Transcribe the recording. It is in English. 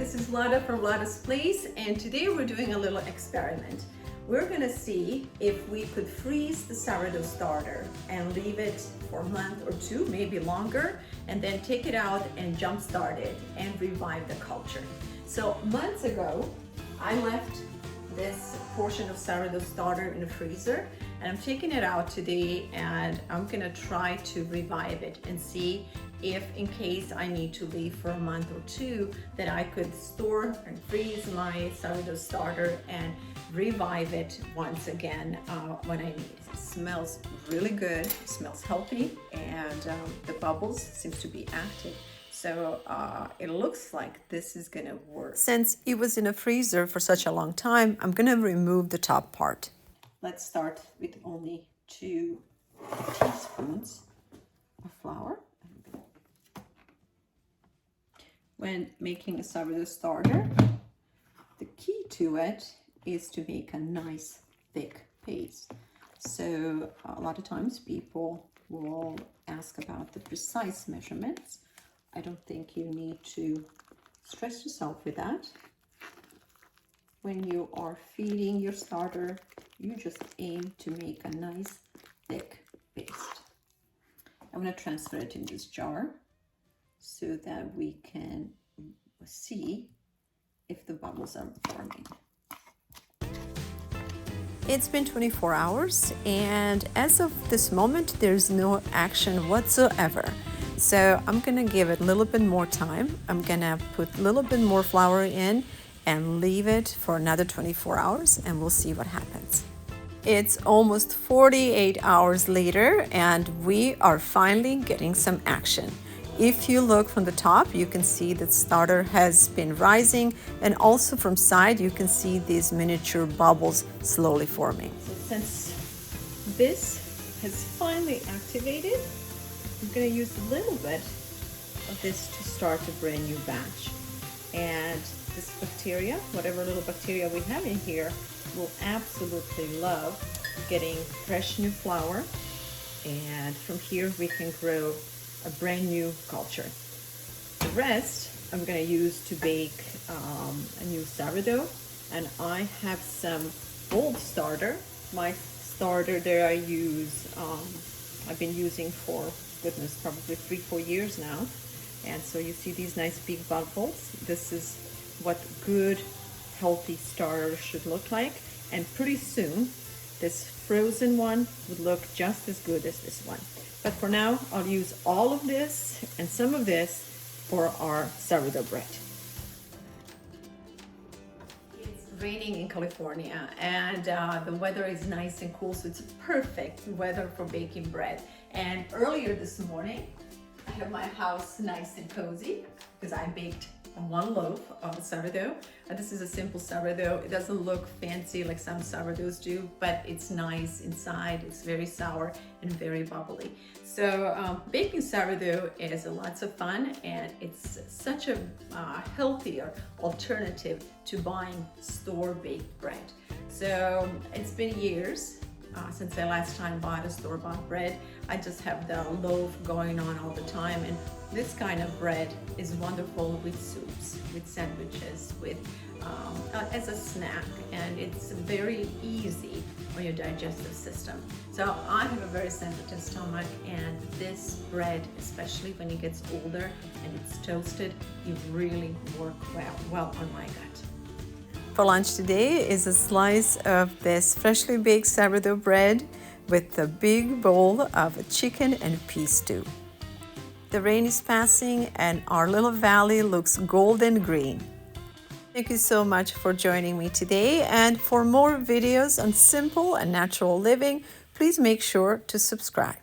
this is VLADA from VLADA'S Place, and today we're doing a little experiment. We're gonna see if we could freeze the sourdough starter and leave it for a month or two, maybe longer, and then take it out and jumpstart it and revive the culture. So months ago, I left this portion of sourdough starter in the freezer, and I'm taking it out today and I'm gonna try to revive it and see if in case I need to leave for a month or two, that I could store and freeze my sourdough starter and revive it once again when I need it. It smells really good, it smells healthy, and the bubbles seems to be active. So it looks like this is gonna work. Since it was in a freezer for such a long time, I'm gonna remove the top part. Let's start with only 2 teaspoons of flour. When making a sourdough starter, the key to it is to make a nice thick paste. So a lot of times people will ask about the precise measurements. I don't think you need to stress yourself with that. When you are feeding your starter, you just aim to make a nice thick paste. I'm going to transfer it in this jar so that we can see if the bubbles are forming. It's been 24 hours, and as of this moment, there's no action whatsoever. So I'm gonna give it a little bit more time. I'm gonna put a little bit more flour in and leave it for another 24 hours, and we'll see what happens. It's almost 48 hours later, and we are finally getting some action. If you look from the top, you can see that starter has been rising, and also from side you can see these miniature bubbles slowly forming. So since this has finally activated, I'm going to use a little bit of this to start a brand new batch. And this bacteria, whatever little bacteria we have in here, will absolutely love getting fresh new flour, and from here we can grow a brand new culture. The rest I'm going to use to bake a new sourdough, and I have some old starter. My starter that I use, I've been using for goodness, probably 3-4 years now, and so you see these nice big bubbles. This is what good healthy starter should look like, and pretty soon this frozen one would look just as good as this one. But for now, I'll use all of this and some of this for our sourdough bread. It's raining in California, and the weather is nice and cool, so it's perfect weather for baking bread. And earlier this morning, I have my house nice and cozy because I baked 1 loaf of sourdough. This is a simple sourdough. It doesn't look fancy like some sourdoughs do, but it's nice inside. It's very sour and very bubbly. So baking sourdough is lots of fun, and it's such a healthier alternative to buying store-baked bread. So it's been years since I last time bought a store-bought bread. I just have the loaf going on all the time, and this kind of bread is wonderful with soups, with sandwiches, with as a snack, and it's very easy on your digestive system. So I have a very sensitive stomach, and this bread, especially when it gets older and it's toasted, it really works well on my gut. For lunch today is a slice of this freshly baked sourdough bread with a big bowl of a chicken and pea stew. The rain is passing and our little valley looks golden green. Thank you so much for joining me today, and for more videos on simple and natural living, please make sure to subscribe.